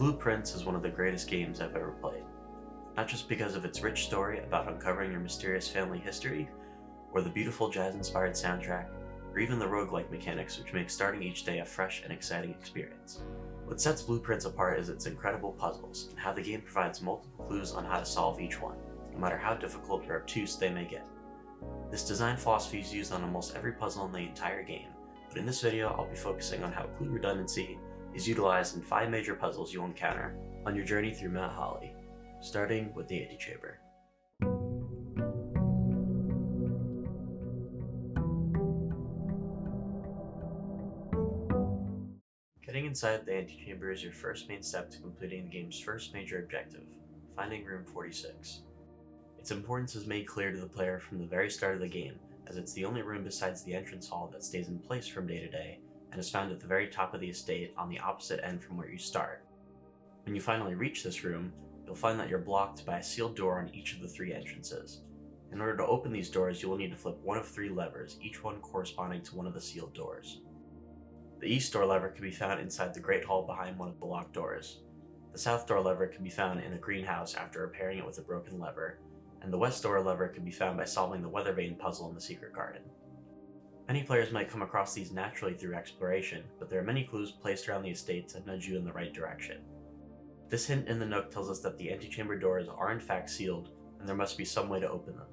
Blueprints is one of the greatest games I've ever played. Not just because of its rich story about uncovering your mysterious family history, or the beautiful jazz-inspired soundtrack, or even the roguelike mechanics which make starting each day a fresh and exciting experience. What sets Blueprints apart is its incredible puzzles, and how the game provides multiple clues on how to solve each one, no matter how difficult or obtuse they may get. This design philosophy is used on almost every puzzle in the entire game, but in this video I'll be focusing on how clue redundancy is utilized in 5 major puzzles you'll encounter on your journey through Mount Holly, starting with the Antechamber. Getting inside the Antechamber is your first main step to completing the game's first major objective, finding room 46. Its importance is made clear to the player from the very start of the game, as it's the only room besides the entrance hall that stays in place from day to day, and is found at the very top of the estate on the opposite end from where you start. When you finally reach this room, you'll find that you're blocked by a sealed door on each of the 3 entrances. In order to open these doors, you will need to flip one of 3 levers, each one corresponding to one of the sealed doors. The east door lever can be found inside the Great Hall behind one of the locked doors. The south door lever can be found in a greenhouse after repairing it with a broken lever, and the west door lever can be found by solving the weather vane puzzle in the secret garden. Many players might come across these naturally through exploration, but there are many clues placed around the estate to nudge you in the right direction. This hint in the nook tells us that the antechamber doors are in fact sealed, and there must be some way to open them.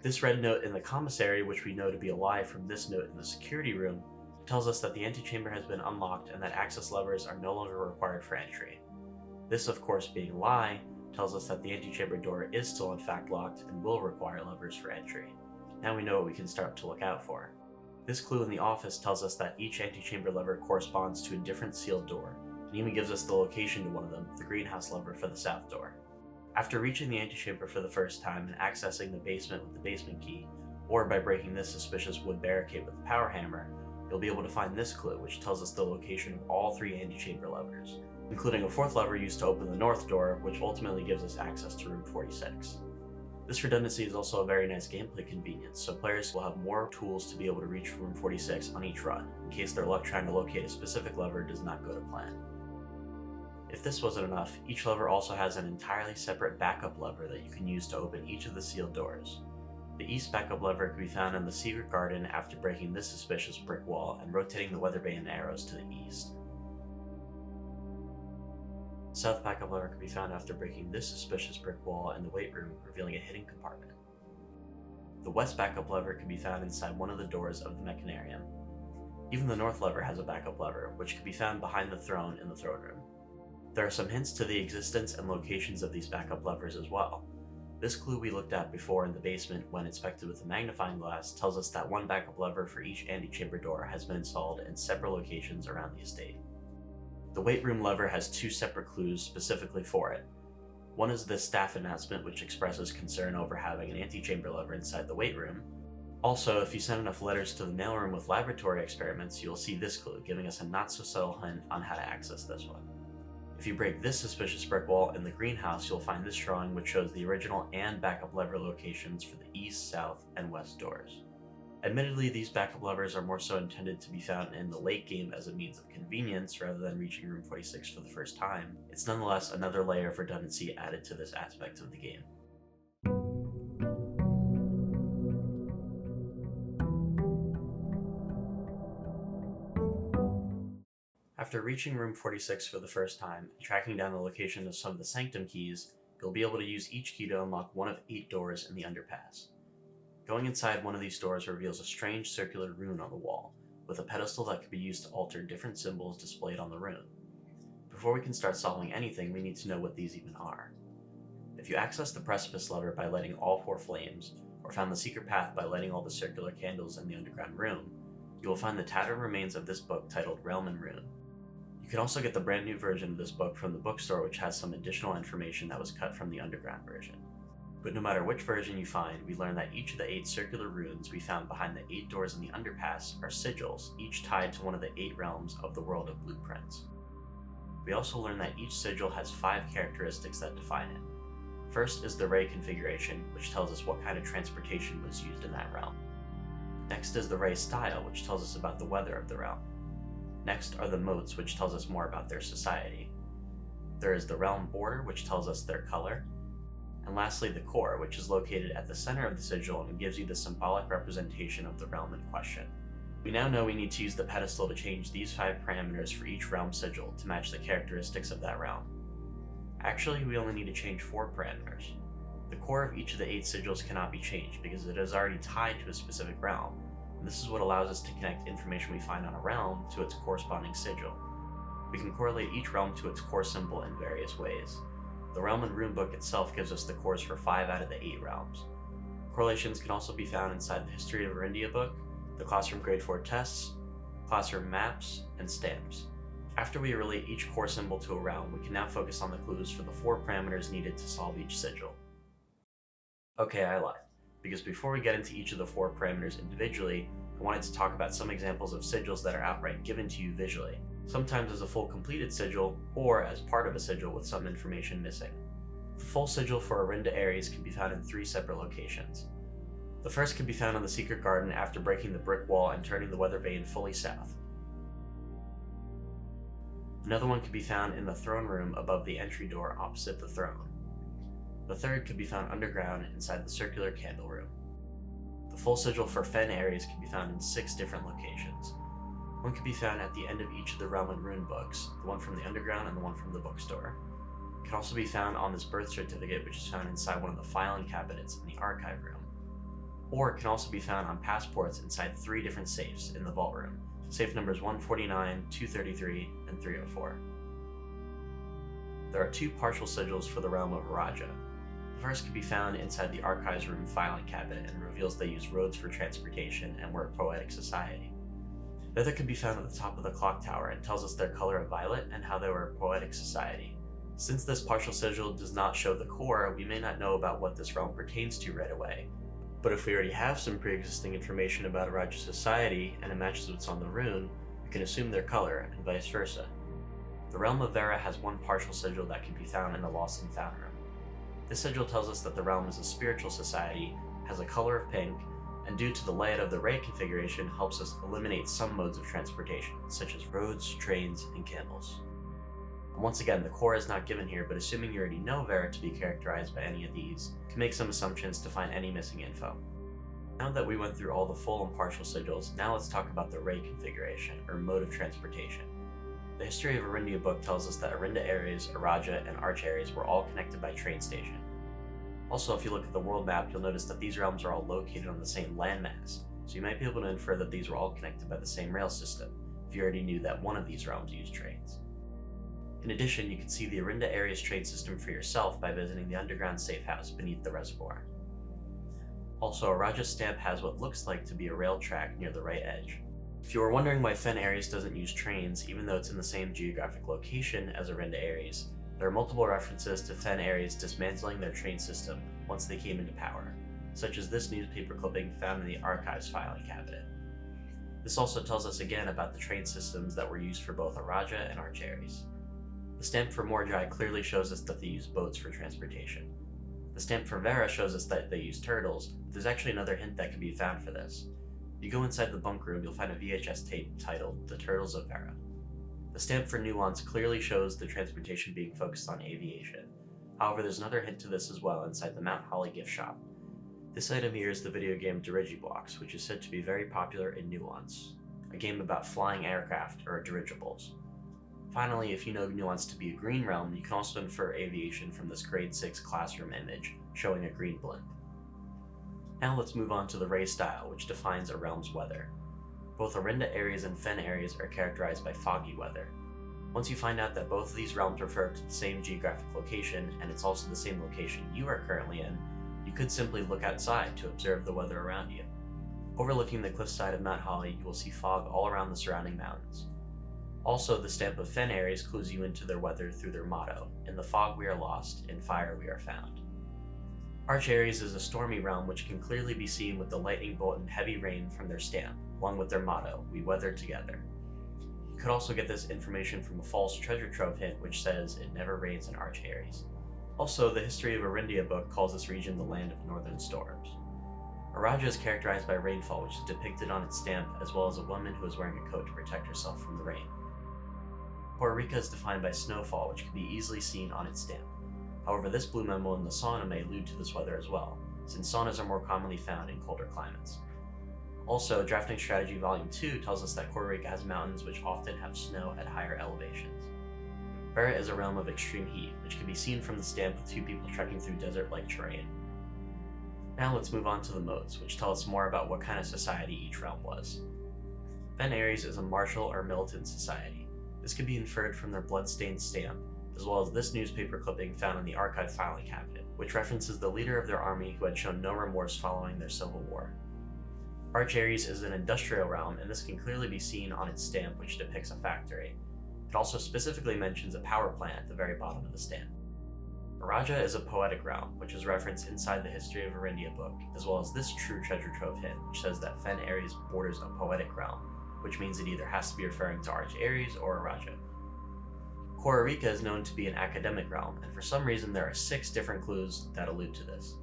This red note in the commissary, which we know to be a lie from this note in the security room, tells us that the antechamber has been unlocked and that access levers are no longer required for entry. This, of course, being a lie, tells us that the antechamber door is still in fact locked and will require levers for entry. Now we know what we can start to look out for. This clue in the office tells us that each antechamber lever corresponds to a different sealed door, and even gives us the location to one of them, the greenhouse lever for the south door. After reaching the antechamber for the first time and accessing the basement with the basement key, or by breaking this suspicious wood barricade with the power hammer, you'll be able to find this clue, which tells us the location of all 3 antechamber levers, including a 4th lever used to open the north door, which ultimately gives us access to room 46. This redundancy is also a very nice gameplay convenience, so players will have more tools to be able to reach room 46 on each run, in case their luck trying to locate a specific lever does not go to plan. If this wasn't enough, each lever also has an entirely separate backup lever that you can use to open each of the sealed doors. The east backup lever can be found in the secret garden after breaking this suspicious brick wall and rotating the weather vane arrows to the east. South backup lever can be found after breaking this suspicious brick wall in the weight room, revealing a hidden compartment. The west backup lever can be found inside one of the doors of the mechanarium. Even the north lever has a backup lever, which can be found behind the throne in the throne room. There are some hints to the existence and locations of these backup levers as well. This clue we looked at before in the basement when inspected with a magnifying glass tells us that one backup lever for each antechamber door has been installed in separate locations around the estate. The weight room lever has 2 separate clues specifically for it. One is the staff announcement, which expresses concern over having an antechamber lever inside the weight room. Also, if you send enough letters to the mailroom with laboratory experiments, you'll see this clue, giving us a not-so-subtle hint on how to access this one. If you break this suspicious brick wall in the greenhouse, you'll find this drawing which shows the original and backup lever locations for the east, south, and west doors. Admittedly, these backup levers are more so intended to be found in the late game as a means of convenience rather than reaching room 46 for the first time. It's nonetheless another layer of redundancy added to this aspect of the game. After reaching room 46 for the first time and tracking down the location of some of the sanctum keys, you'll be able to use each key to unlock one of 8 doors in the underpass. Going inside one of these doors reveals a strange circular rune on the wall, with a pedestal that can be used to alter different symbols displayed on the rune. Before we can start solving anything, we need to know what these even are. If you access the precipice lever by lighting all 4 flames, or found the secret path by lighting all the circular candles in the underground room, you will find the tattered remains of this book titled Realm and Rune. You can also get the brand new version of this book from the bookstore, which has some additional information that was cut from the underground version. But no matter which version you find, we learn that each of the 8 circular runes we found behind the 8 doors in the underpass are sigils, each tied to one of the 8 realms of the world of Blueprints. We also learn that each sigil has 5 characteristics that define it. First is the ray configuration, which tells us what kind of transportation was used in that realm. Next is the ray style, which tells us about the weather of the realm. Next are the motes, which tells us more about their society. There is the realm border, which tells us their color. And lastly, the core, which is located at the center of the sigil and gives you the symbolic representation of the realm in question. We now know we need to use the pedestal to change these 5 parameters for each realm sigil to match the characteristics of that realm. Actually, we only need to change 4 parameters. The core of each of the 8 sigils cannot be changed because it is already tied to a specific realm, and this is what allows us to connect information we find on a realm to its corresponding sigil. We can correlate each realm to its core symbol in various ways. The realm and runebook itself gives us the cores for 5 out of the 8 realms. Correlations can also be found inside the History of Arindia book, the Classroom Grade 4 tests, classroom maps, and stamps. After we relate each core symbol to a realm, we can now focus on the clues for the 4 parameters needed to solve each sigil. Okay, I lied, because before we get into each of the 4 parameters individually, I wanted to talk about some examples of sigils that are outright given to you visually, sometimes as a full completed sigil, or as part of a sigil with some information missing. The full sigil for Arinda Ares can be found in 3 separate locations. The first can be found in the Secret Garden after breaking the brick wall and turning the weather vane fully south. Another one can be found in the throne room above the entry door opposite the throne. The third could be found underground inside the circular candle room. The full sigil for Fen Ares can be found in 6 different locations. One could be found at the end of each of the Realm and Rune books, the one from the underground and the one from the bookstore. It can also be found on this birth certificate, which is found inside one of the filing cabinets in the archive room. Or it can also be found on passports inside 3 different safes in the vault room, safe numbers 149, 233, and 304. There are 2 partial sigils for the realm of Raja. The first can be found inside the archives room filing cabinet and reveals they use roads for transportation and were a poetic society. The other can be found at the top of the clock tower and tells us their color of violet and how they were a poetic society. Since this partial sigil does not show the core, we may not know about what this realm pertains to right away. But if we already have some pre-existing information about a Raja society and it matches what's on the rune, we can assume their color, and vice versa. The realm of Vera has 1 partial sigil that can be found in the Lost and Found room. This sigil tells us that the realm is a spiritual society, has a color of pink, and due to the layout of the ray configuration helps us eliminate some modes of transportation, such as roads, trains, and camels. And once again, the core is not given here, but assuming you already know Vera to be characterized by any of these, you can make some assumptions to find any missing info. Now that we went through all the full and partial sigils, now let's talk about the ray configuration, or mode of transportation. The History of Arindia book tells us that Arinda Ares, Araja, and Arch Ares were all connected by train station. Also, if you look at the world map, you'll notice that these realms are all located on the same landmass, so you might be able to infer that these were all connected by the same rail system, if you already knew that one of these realms used trains. In addition, you can see the Arinda Ares train system for yourself by visiting the underground safe house beneath the reservoir. Also, Araja's stamp has what looks like to be a rail track near the right edge. If you were wondering why Fen Ares doesn't use trains, even though it's in the same geographic location as Arinda Ares, there are multiple references to Fen Ares dismantling their train system once they came into power, such as this newspaper clipping found in the archives filing cabinet. This also tells us again about the train systems that were used for both Araja and Arch Ares. The stamp for Morjai clearly shows us that they use boats for transportation. The stamp for Vera shows us that they use turtles, but there's actually another hint that can be found for this. If you go inside the bunk room, you'll find a VHS tape titled The Turtles of Vera. The stamp for Nuance clearly shows the transportation being focused on aviation. However, there's another hint to this as well inside the Mount Holly gift shop. This item here is the video game Dirigiblocks, which is said to be very popular in Nuance, a game about flying aircraft or dirigibles. Finally, if you know Nuance to be a green realm, you can also infer aviation from this grade 6 classroom image, showing a green blimp. Now let's move on to the ray style, which defines a realm's weather. Both Arinda Ares and Fen Ares are characterized by foggy weather. Once you find out that both of these realms refer to the same geographic location, and it's also the same location you are currently in, you could simply look outside to observe the weather around you. Overlooking the cliffside of Mount Holly, you will see fog all around the surrounding mountains. Also, the stamp of Fen Ares clues you into their weather through their motto, "In the fog we are lost, in fire we are found." Arch Ares is a stormy realm which can clearly be seen with the lightning bolt and heavy rain from their stamp, along with their motto, "We weather together." You could also get this information from a false treasure trove hint which says, "It never rains in Arch Ares." Also, the History of Arindia book calls this region the land of northern storms. Araja is characterized by rainfall, which is depicted on its stamp, as well as a woman who is wearing a coat to protect herself from the rain. Kororika is defined by snowfall, which can be easily seen on its stamp. However, this blue memo in the sauna may allude to this weather as well, since saunas are more commonly found in colder climates. Also, Drafting Strategy Volume 2 tells us that Kororika has mountains which often have snow at higher elevations. Vera is a realm of extreme heat, which can be seen from the stamp with two people trekking through desert-like terrain. Now let's move on to the modes, which tell us more about what kind of society each realm was. Fen Ares is a martial or militant society. This can be inferred from their blood-stained stamp, as well as this newspaper clipping found in the archive filing cabinet, which references the leader of their army who had shown no remorse following their civil war. Arch Ares is an industrial realm, and this can clearly be seen on its stamp, which depicts a factory. It also specifically mentions a power plant at the very bottom of the stamp. Araja is a poetic realm, which is referenced inside the History of Arindia book, as well as this True Treasure Trove hint, which says that Fen Ares borders a poetic realm, which means it either has to be referring to Arch Ares or Araja. Kororika is known to be an academic realm, and for some reason there are 6 different clues that allude to this.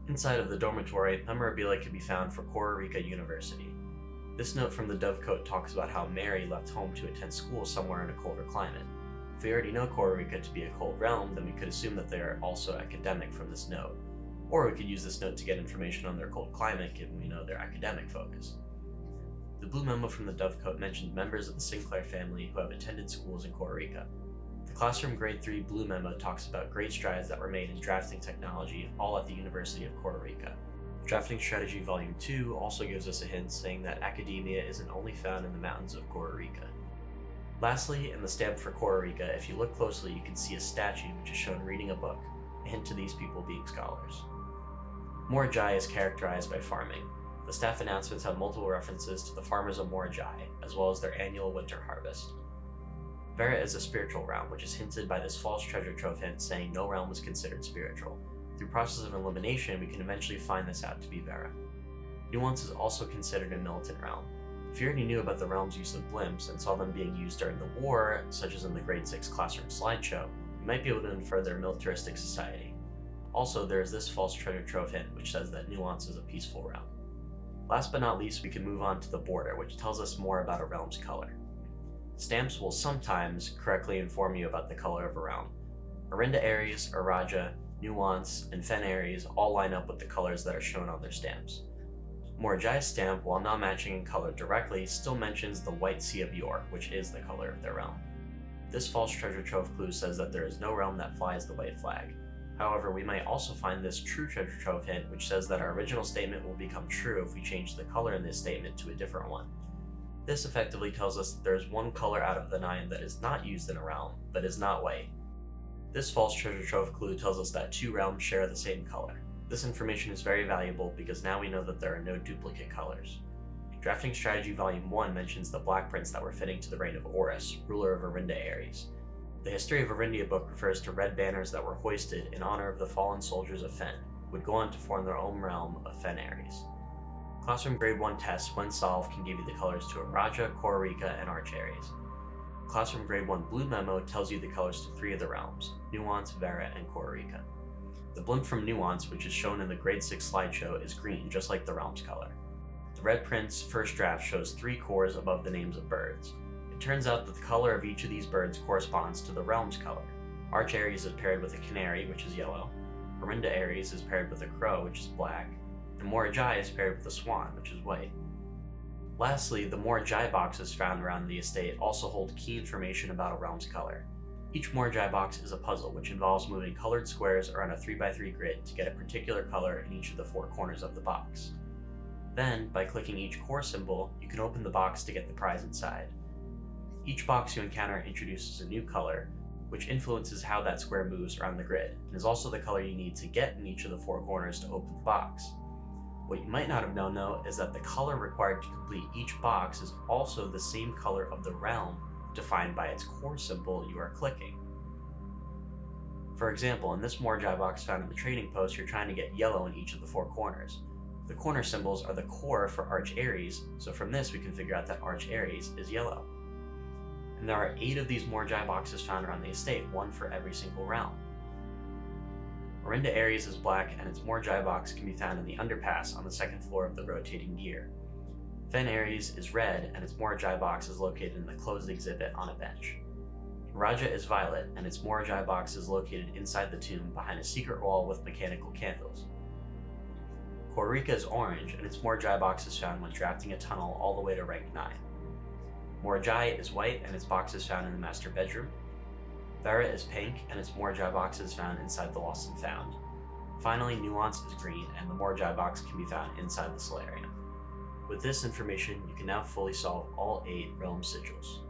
Inside of the dormitory, memorabilia can be found for Kororika University. This note from the Dovecote talks about how Mary left home to attend school somewhere in a colder climate. If we already know Kororika to be a cold realm, then we could assume that they are also academic from this note. Or we could use this note to get information on their cold climate, given we know their academic focus. The blue memo from the Dovecote mentioned members of the Sinclair family who have attended schools in Kororika. The Classroom Grade 3 blue memo talks about great strides that were made in drafting technology, all at the University of Kororika. Drafting Strategy Volume 2 also gives us a hint saying that academia isn't only found in the mountains of Kororika. Lastly, in the stamp for Kororika, if you look closely, you can see a statue which is shown reading a book, a hint to these people being scholars. Morajai is characterized by farming. The staff announcements have multiple references to the farmers of Morajai, as well as their annual winter harvest. Vera is a spiritual realm, which is hinted by this false treasure trove hint saying no realm was considered spiritual. Through process of elimination, we can eventually find this out to be Vera. Nuance is also considered a militant realm. If you already knew about the realm's use of blimps and saw them being used during the war, such as in the Grade 6 classroom slideshow, you might be able to infer their militaristic society. Also, there is this false treasure trove hint, which says that Nuance is a peaceful realm. Last but not least, we can move on to the border, which tells us more about a realm's color. Stamps will sometimes correctly inform you about the color of a realm. Arinda Ares, Araja, Nuance, and Fen Ares all line up with the colors that are shown on their stamps. Morajai's stamp, while not matching in color directly, still mentions the White Sea of Yor, which is the color of their realm. This false treasure trove clue says that there is no realm that flies the white flag. However, we might also find this true treasure trove hint, which says that our original statement will become true if we change the color in this statement to a different one. This effectively tells us that there is one color out of the 9 that is not used in a realm, but is not white. This false treasure trove clue tells us that 2 realms share the same color. This information is very valuable because now we know that there are no duplicate colors. Drafting Strategy Volume 1 mentions the black prints that were fitting to the reign of Horus, ruler of Arinda Ares. The History of Arindia book refers to red banners that were hoisted in honor of the fallen soldiers of Fen, who would go on to form their own realm of Fen Ares. Classroom Grade 1 tests, when solved, can give you the colors to Araja, Kororika, and Arch Ares. Classroom Grade 1 blue memo tells you the colors to 3 of the realms, Nuance, Vera, and Kororika. The blimp from Nuance, which is shown in the Grade 6 slideshow, is green, just like the realm's color. The red print's first draft shows 3 cores above the names of birds. It turns out that the color of each of these birds corresponds to the realm's color. Arch Ares is paired with a canary, which is yellow. Arinda Ares is paired with a crow, which is black. And Morajai is paired with a swan, which is white. Lastly, the Morajai boxes found around the estate also hold key information about a realm's color. Each Morajai box is a puzzle, which involves moving colored squares around a 3x3 grid to get a particular color in each of the 4 corners of the box. Then, by clicking each core symbol, you can open the box to get the prize inside. Each box you encounter introduces a new color, which influences how that square moves around the grid, and is also the color you need to get in each of the 4 corners to open the box. What you might not have known though is that the color required to complete each box is also the same color of the realm defined by its core symbol you are clicking. For example, in this Morajai box found in the trading post, you're trying to get yellow in each of the 4 corners. The corner symbols are the core for Arch Ares, so from this we can figure out that Arch Ares is yellow. And there are 8 of these Morajai boxes found around the estate, 1 for every single realm. Arinda Ares is black, and its Morajai box can be found in the underpass on the 2nd floor of the rotating gear. Fen Ares is red, and its Morajai box is located in the closed exhibit on a bench. Raja is violet, and its Morajai box is located inside the tomb behind a secret wall with mechanical candles. Korrika is orange, and its Morajai box is found when drafting a tunnel all the way to rank 9. Morajai is white, and its box is found in the master bedroom. Vera is pink, and its Morajai box is found inside the Lost and Found. Finally, Nuance is green, and the Morajai box can be found inside the solarium. With this information, you can now fully solve all 8 realm sigils.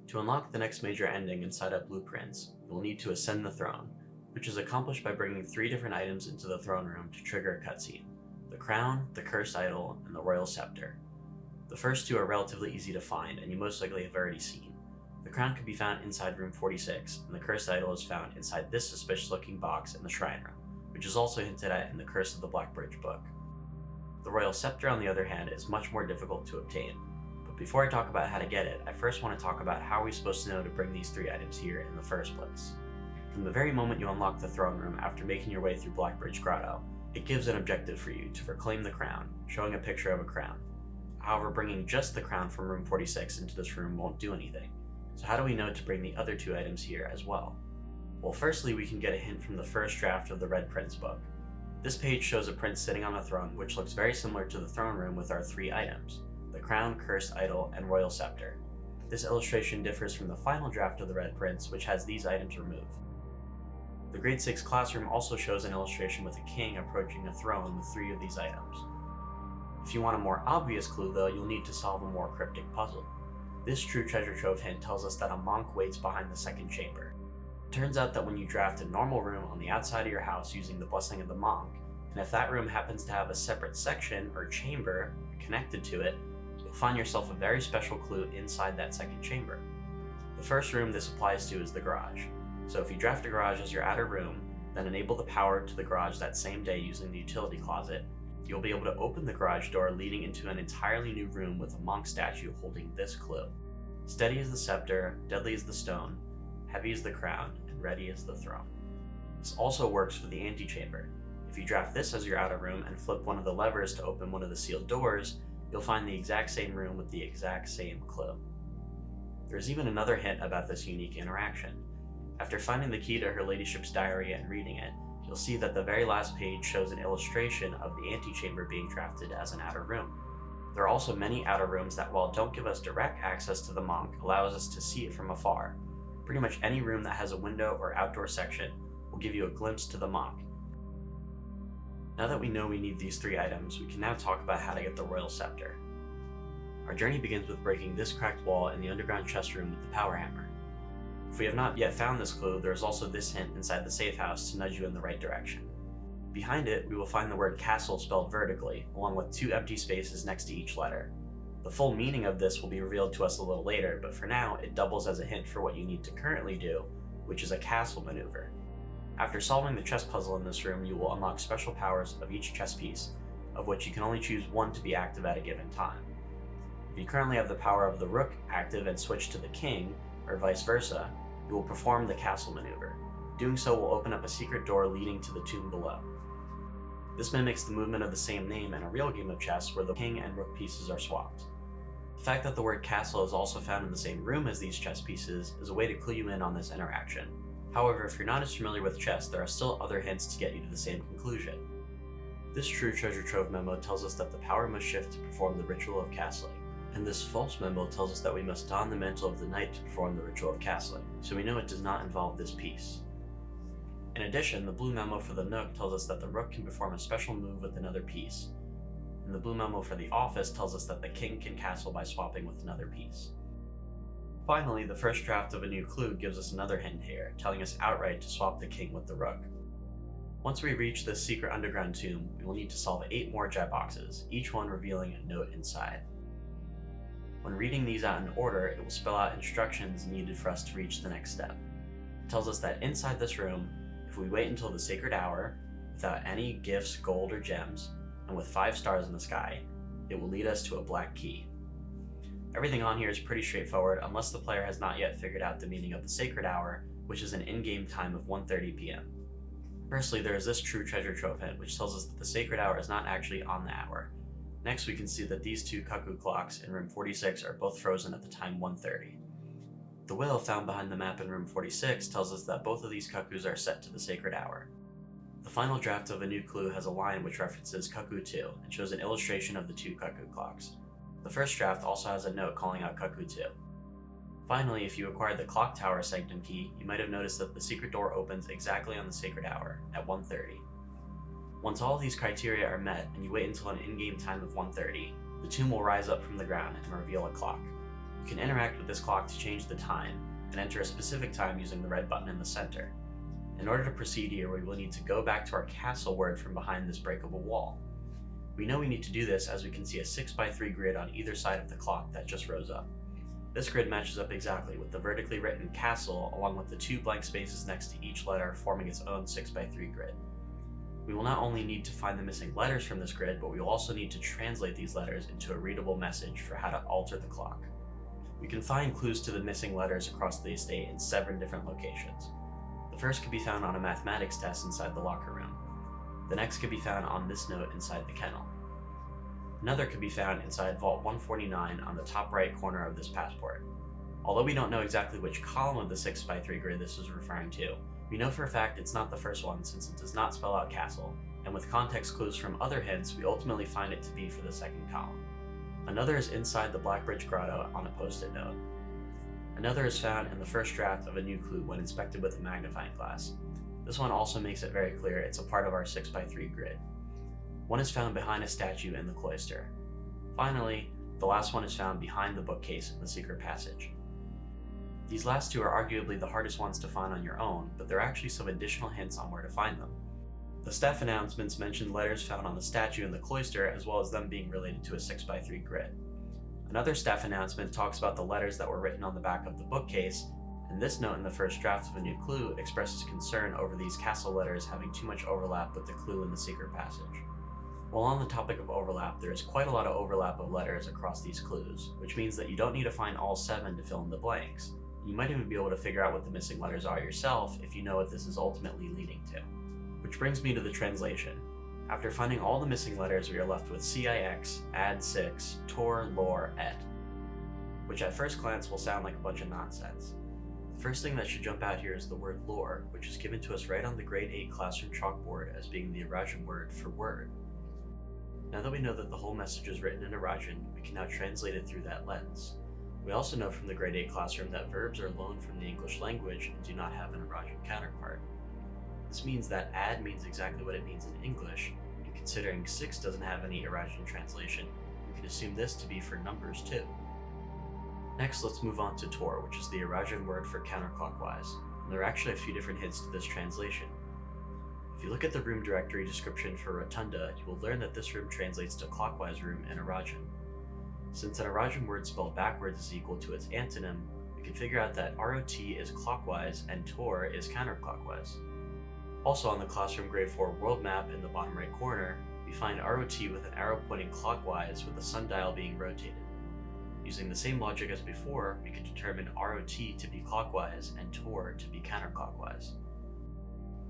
To unlock the next major ending inside of Blueprints, you will need to ascend the throne, which is accomplished by bringing 3 different items into the throne room to trigger a cutscene: the crown, the cursed idol, and the royal scepter. The first 2 are relatively easy to find, and you most likely have already seen. The crown can be found inside room 46, and the cursed idol is found inside this suspicious-looking box in the shrine room, which is also hinted at in the Curse of the Black Bridge book. The royal scepter, on the other hand, is much more difficult to obtain. But before I talk about how to get it, I first want to talk about how we're supposed to know to bring these 3 items here in the first place. From the very moment you unlock the throne room after making your way through Blackbridge Grotto, it gives an objective for you to reclaim the crown, showing a picture of a crown. However, bringing just the crown from room 46 into this room won't do anything. So how do we know to bring the other 2 items here as well? Well, firstly, we can get a hint from the first draft of the Red Prince book. This page shows a prince sitting on a throne which looks very similar to the throne room with our 3 items: the crown, cursed idol, and royal scepter. This illustration differs from the final draft of the Red Prince, which has these items removed. The Grade 6 classroom also shows an illustration with a king approaching a throne with 3 of these items. If you want a more obvious clue though, you'll need to solve a more cryptic puzzle. This true treasure trove hint tells us that a monk waits behind the second chamber. It turns out that when you draft a normal room on the outside of your house using the blessing of the monk, and if that room happens to have a separate section or chamber connected to it, you'll find yourself a very special clue inside that second chamber. The first room this applies to is the garage. So if you draft a garage as your outer room, then enable the power to the garage that same day using the utility closet, you'll be able to open the garage door leading into an entirely new room with a monk statue holding this clue: steady is the scepter, deadly is the stone, heavy is the crown, and ready is the throne. This also works for the antechamber. If you draft this as your outer room and flip one of the levers to open one of the sealed doors, you'll find the exact same room with the exact same clue. There's even another hint about this unique interaction. After finding the key to Her Ladyship's diary and reading it, you'll see that the very last page shows an illustration of the antechamber being drafted as an outer room. There are also many outer rooms that, while don't give us direct access to the monk, allows us to see it from afar. Pretty much any room that has a window or outdoor section will give you a glimpse to the monk. Now that we know we need these 3 items, we can now talk about how to get the royal scepter. Our journey begins with breaking this cracked wall in the underground chest room with the power hammer. If we have not yet found this clue, there is also this hint inside the safe house to nudge you in the right direction. Behind it, we will find the word castle spelled vertically, along with 2 empty spaces next to each letter. The full meaning of this will be revealed to us a little later, but for now, it doubles as a hint for what you need to currently do, which is a castle maneuver. After solving the chess puzzle in this room, you will unlock special powers of each chess piece, of which you can only choose 1 to be active at a given time. If you currently have the power of the rook active and switch to the king, or vice versa, you will perform the castle maneuver. Doing so will open up a secret door leading to the tomb below. This mimics the movement of the same name in a real game of chess where the king and rook pieces are swapped. The fact that the word castle is also found in the same room as these chess pieces is a way to clue you in on this interaction. However, if you're not as familiar with chess, there are still other hints to get you to the same conclusion. This true treasure trove memo tells us that the power must shift to perform the ritual of castling, and this false memo tells us that we must don the mantle of the knight to perform the ritual of castling, so we know it does not involve this piece. In addition, the blue memo for the nook tells us that the rook can perform a special move with another piece, and the blue memo for the office tells us that the king can castle by swapping with another piece. Finally, the first draft of a new clue gives us another hint here, telling us outright to swap the king with the rook. Once we reach this secret underground tomb, we will need to solve 8 more jet boxes, each one revealing a note inside. When reading these out in order, it will spell out instructions needed for us to reach the next step. It tells us that inside this room, if we wait until the sacred hour, without any gifts, gold, or gems, and with 5 stars in the sky, it will lead us to a black key. Everything on here is pretty straightforward unless the player has not yet figured out the meaning of the sacred hour, which is an in-game time of 1:30 p.m. Firstly, there is this true treasure trove hint, which tells us that the sacred hour is not actually on the hour. Next, we can see that these two cuckoo clocks in room 46 are both frozen at the time 1:30. The whale found behind the map in room 46 tells us that both of these cuckoos are set to the sacred hour. The final draft of a new clue has a line which references Cuckoo 2 and shows an illustration of the two cuckoo clocks. The first draft also has a note calling out Cuckoo 2. Finally, if you acquired the clock tower sanctum key, you might have noticed that the secret door opens exactly on the sacred hour, at 1:30. Once all of these criteria are met and you wait until an in-game time of 1:30, the tomb will rise up from the ground and reveal a clock. You can interact with this clock to change the time and enter a specific time using the red button in the center. In order to proceed here, we will need to go back to our castle word from behind this breakable wall. We know we need to do this as we can see a 6x3 grid on either side of the clock that just rose up. This grid matches up exactly with the vertically written castle along with the two blank spaces next to each letter forming its own 6x3 grid. We will not only need to find the missing letters from this grid, but we will also need to translate these letters into a readable message for how to alter the clock. We can find clues to the missing letters across the estate in 7 different locations. The first could be found on a mathematics test inside the locker room. The next could be found on this note inside the kennel. Another could be found inside Vault 149 on the top right corner of this passport. Although we don't know exactly which column of the 6x3 grid this is referring to, we know for a fact it's not the first one since it does not spell out castle, and with context clues from other hints, we ultimately find it to be for the second column. Another is inside the Blackbridge Grotto on a post-it note. Another is found in the first draft of a new clue when inspected with a magnifying glass. This one also makes it very clear it's a part of our 6x3 grid. One is found behind a statue in the cloister. Finally, the last one is found behind the bookcase in the secret passage. These last two are arguably the hardest ones to find on your own, but there are actually some additional hints on where to find them. The staff announcements mention letters found on the statue in the cloister as well as them being related to a 6x3 grid. Another staff announcement talks about the letters that were written on the back of the bookcase, and this note in the first draft of a new clue expresses concern over these castle letters having too much overlap with the clue in the secret passage. While on the topic of overlap, there is quite a lot of overlap of letters across these clues, which means that you don't need to find all 7 to fill in the blanks. You might even be able to figure out what the missing letters are yourself if you know what this is ultimately leading to. Which brings me to the translation. After finding all the missing letters, we are left with CIX, add 6, Tor, Lore, Et, which at first glance will sound like a bunch of nonsense. The first thing that should jump out here is the word lore, which is given to us right on the grade 8 classroom chalkboard as being the Arajan word for word. Now that we know that the whole message is written in Arajan, we can now translate it through that lens. We also know from the grade 8 classroom that verbs are loaned from the English language and do not have an Arajan counterpart. This means that add means exactly what it means in English, and considering 6 doesn't have any Arajan translation, we can assume this to be for numbers too. Next, let's move on to Tor, which is the Arajan word for counterclockwise, and there are actually a few different hints to this translation. If you look at the room directory description for Rotunda, you will learn that this room translates to clockwise room in Arajan. Since an Arajan word spelled backwards is equal to its antonym, we can figure out that ROT is clockwise and Tor is counterclockwise. Also on the classroom grade 4 world map in the bottom right corner, we find ROT with an arrow pointing clockwise with the sundial being rotated. Using the same logic as before, we can determine ROT to be clockwise and Tor to be counterclockwise.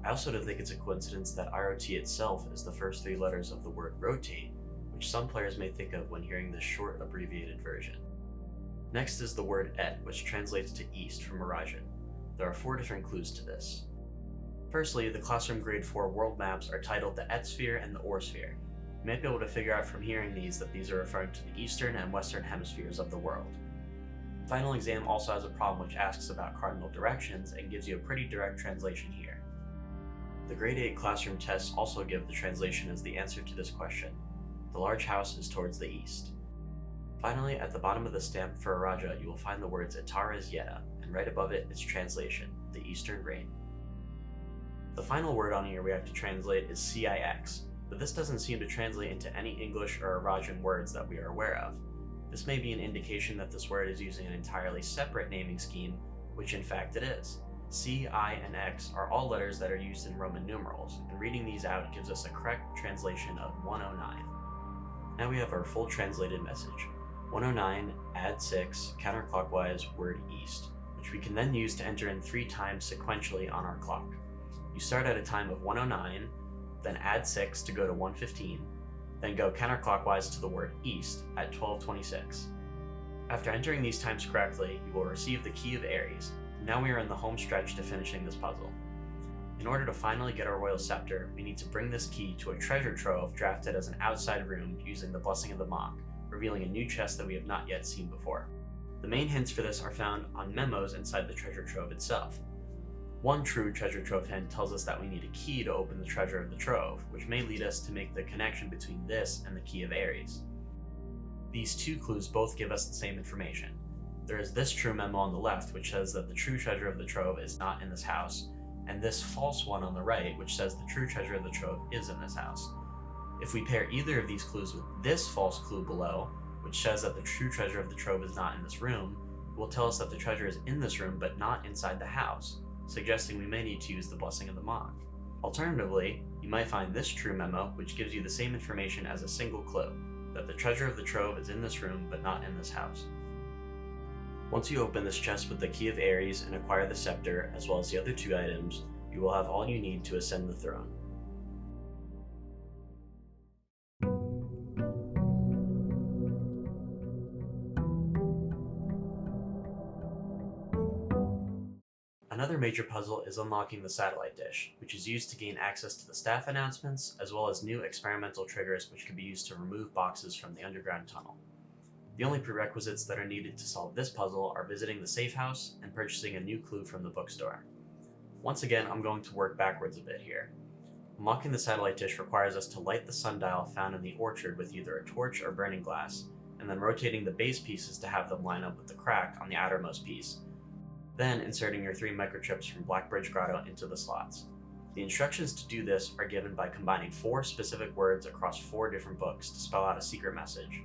I also don't think it's a coincidence that ROT itself is the first 3 letters of the word rotate, which some players may think of when hearing this short abbreviated version. Next is the word Et, which translates to east from Arajan. There are 4 different clues to this. Firstly, the classroom grade 4 world maps are titled the Et Sphere and the Or Sphere. You might be able to figure out from hearing these that these are referring to the eastern and western hemispheres of the world. Final exam also has a problem which asks about cardinal directions and gives you a pretty direct translation here. The grade 8 classroom tests also give the translation as the answer to this question. The large house is towards the east. Finally, at the bottom of the stamp for Araja, you will find the words Itares Yeta, and right above it, its translation, the Eastern Rain. The final word on here we have to translate is CIX, but this doesn't seem to translate into any English or Arajan words that we are aware of. This may be an indication that this word is using an entirely separate naming scheme, which in fact it is. C, I, and X are all letters that are used in Roman numerals, and reading these out gives us a correct translation of 109. Now we have our full translated message. 109, add 6, counterclockwise, word east, which we can then use to enter in 3 times sequentially on our clock. You start at a time of 109, then add 6 to go to 115, then go counterclockwise to the word east at 1226. After entering these times correctly, you will receive the key of Aries. Now we are in the home stretch to finishing this puzzle. In order to finally get our royal scepter, we need to bring this key to a treasure trove drafted as an outside room using the Blessing of the Monk, revealing a new chest that we have not yet seen before. The main hints for this are found on memos inside the treasure trove itself. One true treasure trove hint tells us that we need a key to open the treasure of the trove, which may lead us to make the connection between this and the key of Aries. These 2 clues both give us the same information. There is this true memo on the left, which says that the true treasure of the trove is not in this house, and this false one on the right, which says the true treasure of the trove is in this house. If we pair either of these clues with this false clue below, which says that the true treasure of the trove is not in this room, it will tell us that the treasure is in this room but not inside the house, suggesting we may need to use the Blessing of the Monk. Alternatively, you might find this true memo, which gives you the same information as a single clue, that the treasure of the trove is in this room but not in this house. Once you open this chest with the key of Aries and acquire the scepter, as well as the other 2 items, you will have all you need to ascend the throne. Another major puzzle is unlocking the satellite dish, which is used to gain access to the staff announcements, as well as new experimental triggers which can be used to remove boxes from the underground tunnel. The only prerequisites that are needed to solve this puzzle are visiting the safe house and purchasing a new clue from the bookstore. Once again, I'm going to work backwards a bit here. Unlocking the satellite dish requires us to light the sundial found in the orchard with either a torch or burning glass, and then rotating the base pieces to have them line up with the crack on the outermost piece. Then inserting your 3 microchips from Blackbridge Grotto into the slots. The instructions to do this are given by combining 4 specific words across 4 different books to spell out a secret message.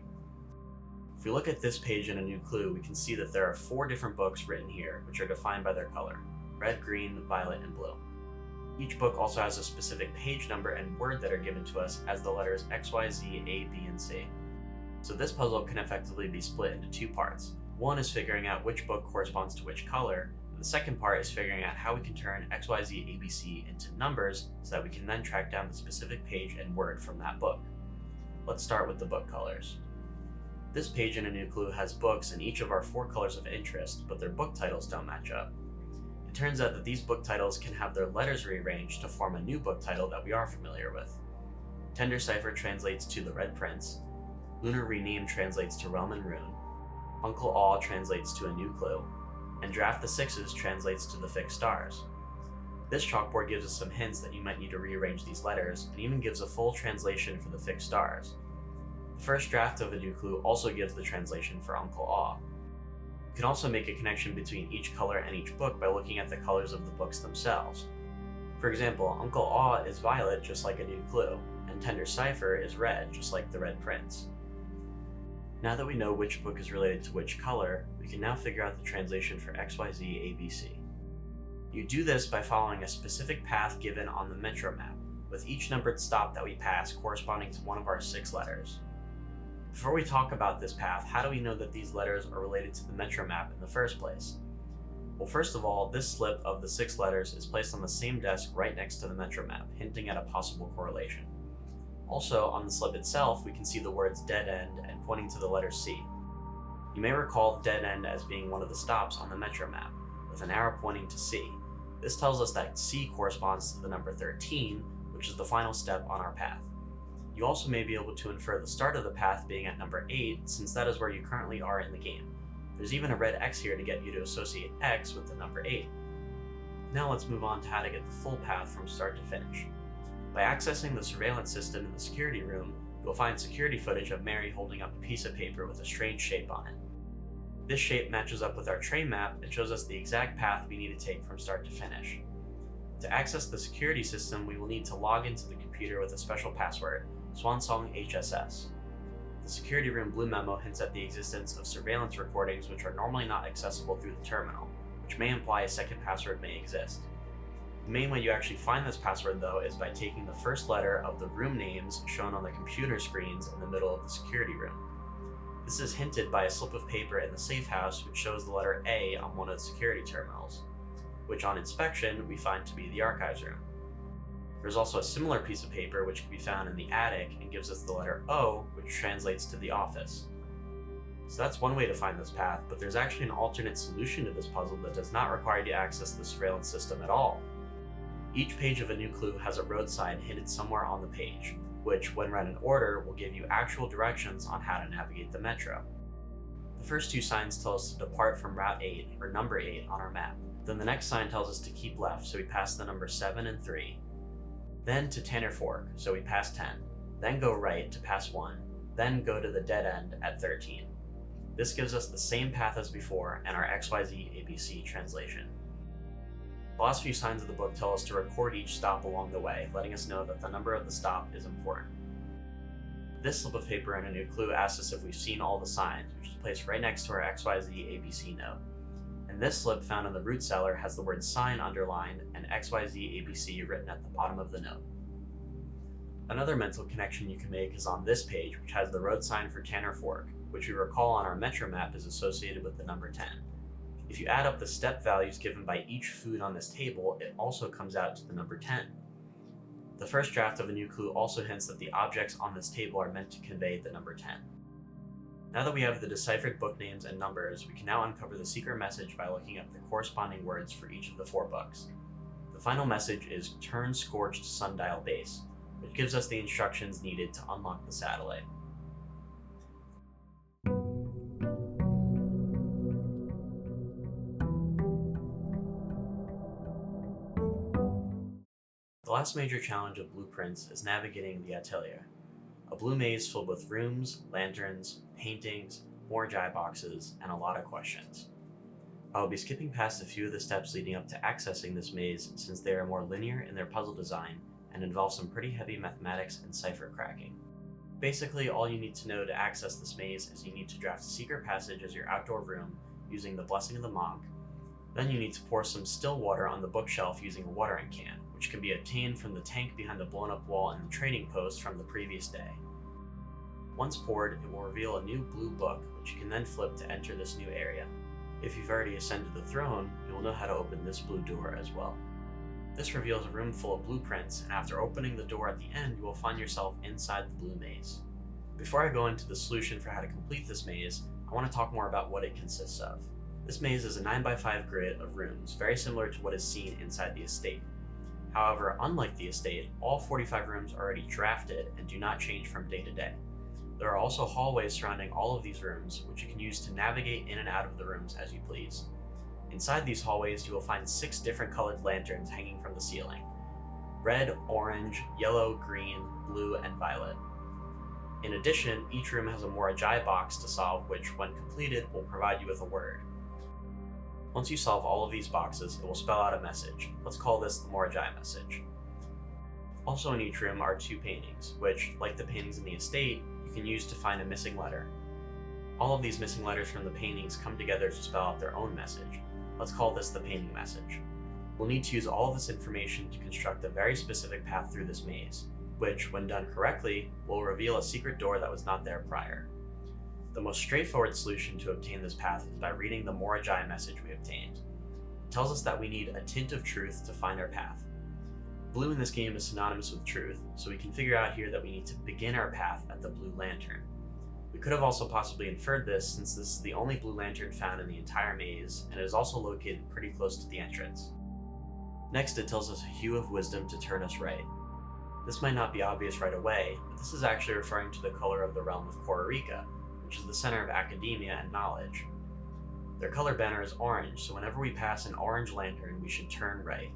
If we look at this page in a new clue, we can see that there are 4 different books written here, which are defined by their color: red, green, violet, and blue. Each book also has a specific page number and word that are given to us as the letters X, Y, Z, A, B, and C. So this puzzle can effectively be split into 2 parts. One is figuring out which book corresponds to which color, and the second part is figuring out how we can turn X, Y, Z, A, B, C into numbers so that we can then track down the specific page and word from that book. Let's start with the book colors. This page in a new clue has books in each of our 4 colors of interest, but their book titles don't match up. It turns out that these book titles can have their letters rearranged to form a new book title that we are familiar with. Tender Cipher translates to The Red Prince, Lunar Rename translates to Realm and Rune, Uncle Awe translates to A New Clue, and Draft the Sixes translates to The Fixed Stars. This chalkboard gives us some hints that you might need to rearrange these letters, and even gives a full translation for the Fixed Stars. The first draft of A New Clue also gives the translation for Uncle Awe. You can also make a connection between each color and each book by looking at the colors of the books themselves. For example, Uncle Awe is violet just like A New Clue, and Tender Cipher is red just like The Red Prince. Now that we know which book is related to which color, we can now figure out the translation for XYZ ABC. You do this by following a specific path given on the Metro map, with each numbered stop that we pass corresponding to one of our 6 letters. Before we talk about this path, how do we know that these letters are related to the Metro map in the first place? Well, first of all, this slip of the 6 letters is placed on the same desk right next to the Metro map, hinting at a possible correlation. Also, on the slip itself, we can see the words dead end and pointing to the letter C. You may recall dead end as being one of the stops on the Metro map, with an arrow pointing to C. This tells us that C corresponds to the number 13, which is the final step on our path. You also may be able to infer the start of the path being at number 8, since that is where you currently are in the game. There's even a red X here to get you to associate X with the number 8. Now let's move on to how to get the full path from start to finish. By accessing the surveillance system in the security room, you'll find security footage of Mary holding up a piece of paper with a strange shape on it. This shape matches up with our train map and shows us the exact path we need to take from start to finish. To access the security system, we will need to log into the computer with a special password, Swansong HSS. The security room blue memo hints at the existence of surveillance recordings which are normally not accessible through the terminal, which may imply a second password may exist. The main way you actually find this password, though, is by taking the first letter of the room names shown on the computer screens in the middle of the security room. This is hinted by a slip of paper in the safe house which shows the letter A on one of the security terminals, which on inspection we find to be the archives room. There's also a similar piece of paper which can be found in the attic and gives us the letter O, which translates to the office. So that's one way to find this path, but there's actually an alternate solution to this puzzle that does not require you to access the surveillance system at all. Each page of a new clue has a road sign hinted somewhere on the page, which, when read in order, will give you actual directions on how to navigate the metro. The first two signs tell us to depart from Route 8, or number 8, on our map. Then the next sign tells us to keep left, so we pass the number 7 and 3. Then to Tanner Fork, so we pass 10. Then go right to pass 1. Then go to the dead end at 13. This gives us the same path as before and our XYZ ABC translation. The last few signs of the book tell us to record each stop along the way, letting us know that the number of the stop is important. This slip of paper in a new clue asks us if we've seen all the signs, which is placed right next to our XYZ ABC note. And this slip found in the root cellar has the word sign underlined and XYZ ABC written at the bottom of the note. Another mental connection you can make is on this page, which has the road sign for Tanner Fork, which we recall on our metro map is associated with the number 10. If you add up the step values given by each food on this table, it also comes out to the number 10. The first draft of a new clue also hints that the objects on this table are meant to convey the number 10. Now that we have the deciphered book names and numbers, we can now uncover the secret message by looking up the corresponding words for each of the 4 books. The final message is Turn Scorched Sundial Base, which gives us the instructions needed to unlock the satellite. The last major challenge of Blueprints is navigating the Atelier, a blue maze filled with rooms, lanterns, paintings, more Jai boxes, and a lot of questions. I will be skipping past a few of the steps leading up to accessing this maze since they are more linear in their puzzle design and involve some pretty heavy mathematics and cipher cracking. Basically, all you need to know to access this maze is you need to draft a secret passage as your outdoor room using the Blessing of the Monk. Then you need to pour some still water on the bookshelf using a watering can, which can be obtained from the tank behind the blown up wall in the trading post from the previous day. Once poured, it will reveal a new blue book, which you can then flip to enter this new area. If you've already ascended the throne, you will know how to open this blue door as well. This reveals a room full of blueprints, and after opening the door at the end, you will find yourself inside the blue maze. Before I go into the solution for how to complete this maze, I want to talk more about what it consists of. This maze is a 9x5 grid of rooms, very similar to what is seen inside the estate. However, unlike the estate, all 45 rooms are already drafted and do not change from day to day. There are also hallways surrounding all of these rooms, which you can use to navigate in and out of the rooms as you please. Inside these hallways, you will find 6 different colored lanterns hanging from the ceiling: red, orange, yellow, green, blue, and violet. In addition, each room has a Morajai box to solve, which, when completed, will provide you with a word. Once you solve all of these boxes, it will spell out a message. Let's call this the Morajai message. Also in each room are 2 paintings, which, like the paintings in the estate, you can use to find a missing letter. All of these missing letters from the paintings come together to spell out their own message. Let's call this the painting message. We'll need to use all of this information to construct a very specific path through this maze, which, when done correctly, will reveal a secret door that was not there prior. The most straightforward solution to obtain this path is by reading the Morajai message we obtained. It tells us that we need a tint of truth to find our path. Blue in this game is synonymous with truth, so we can figure out here that we need to begin our path at the blue lantern. We could have also possibly inferred this since this is the only blue lantern found in the entire maze, and it is also located pretty close to the entrance. Next, it tells us a hue of wisdom to turn us right. This might not be obvious right away, but this is actually referring to the color of the realm of Kororika, which is the center of academia and knowledge. Their color banner is orange, so whenever we pass an orange lantern, we should turn right.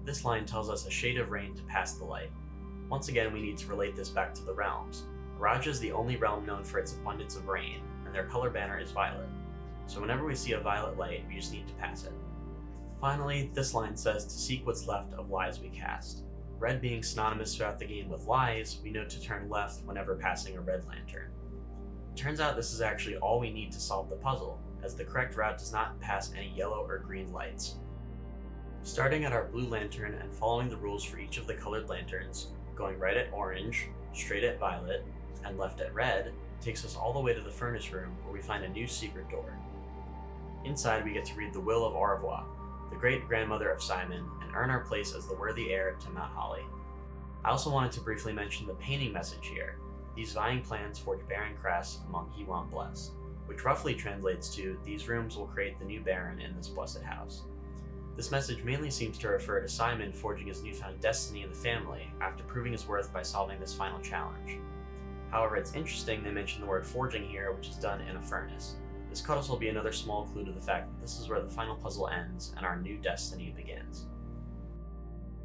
This line tells us a shade of rain to pass the light. Once again, we need to relate this back to the realms. Raja is the only realm known for its abundance of rain, and their color banner is violet. So whenever we see a violet light, we just need to pass it. Finally, this line says to seek what's left of lies we cast. Red being synonymous throughout the game with lies, we know to turn left whenever passing a red lantern. It turns out this is actually all we need to solve the puzzle, as the correct route does not pass any yellow or green lights. Starting at our blue lantern and following the rules for each of the colored lanterns, going right at orange, straight at violet, and left at red, takes us all the way to the furnace room where we find a new secret door. Inside we get to read the will of Au revoir, the great-grandmother of Simon, and earn our place as the worthy heir to Mount Holly. I also wanted to briefly mention the painting message here. These vying plans forge Baron Cress among he won't bless, which roughly translates to, these rooms will create the new Baron in this blessed house. This message mainly seems to refer to Simon forging his newfound destiny in the family after proving his worth by solving this final challenge. However, it's interesting they mention the word forging here, which is done in a furnace. This could also be another small clue to the fact that this is where the final puzzle ends and our new destiny begins.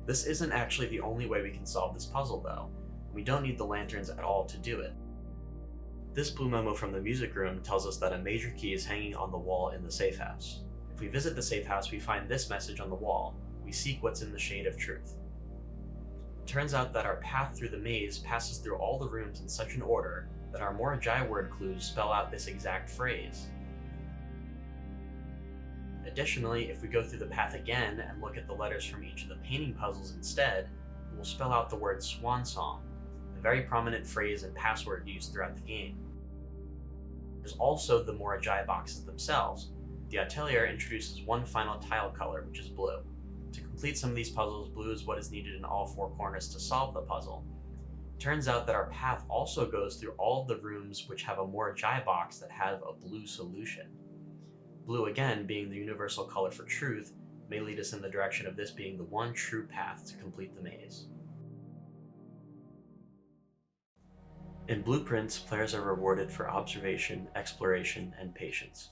This isn't actually the only way we can solve this puzzle though. We don't need the lanterns at all to do it. This blue memo from the music room tells us that a major key is hanging on the wall in the safe house. If we visit the safe house, we find this message on the wall: we seek what's in the shade of truth. It turns out that our path through the maze passes through all the rooms in such an order that our Morajai word clues spell out this exact phrase. Additionally, if we go through the path again and look at the letters from each of the painting puzzles instead, it will spell out the word swan song, a very prominent phrase and password used throughout the game. There's also the Morajai boxes themselves. The Atelier introduces one final tile color, which is blue. To complete some of these puzzles, blue is what is needed in all four corners to solve the puzzle. It turns out that our path also goes through all of the rooms which have a Morajai box that have a blue solution. Blue, again, being the universal color for truth, may lead us in the direction of this being the one true path to complete the maze. In blueprints, players are rewarded for observation, exploration, and patience.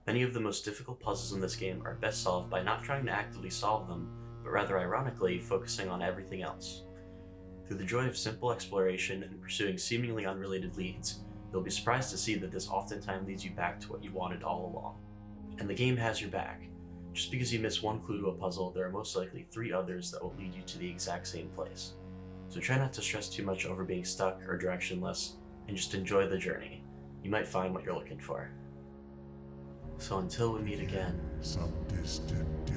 Many of the most difficult puzzles in this game are best solved by not trying to actively solve them, but rather ironically focusing on everything else. Through the joy of simple exploration and pursuing seemingly unrelated leads, you'll be surprised to see that this oftentimes leads you back to what you wanted all along. And the game has your back. Just because you miss one clue to a puzzle, there are most likely 3 others that will lead you to the exact same place. So try not to stress too much over being stuck or directionless, and just enjoy the journey. You might find what you're looking for. So until we meet again, some distant day.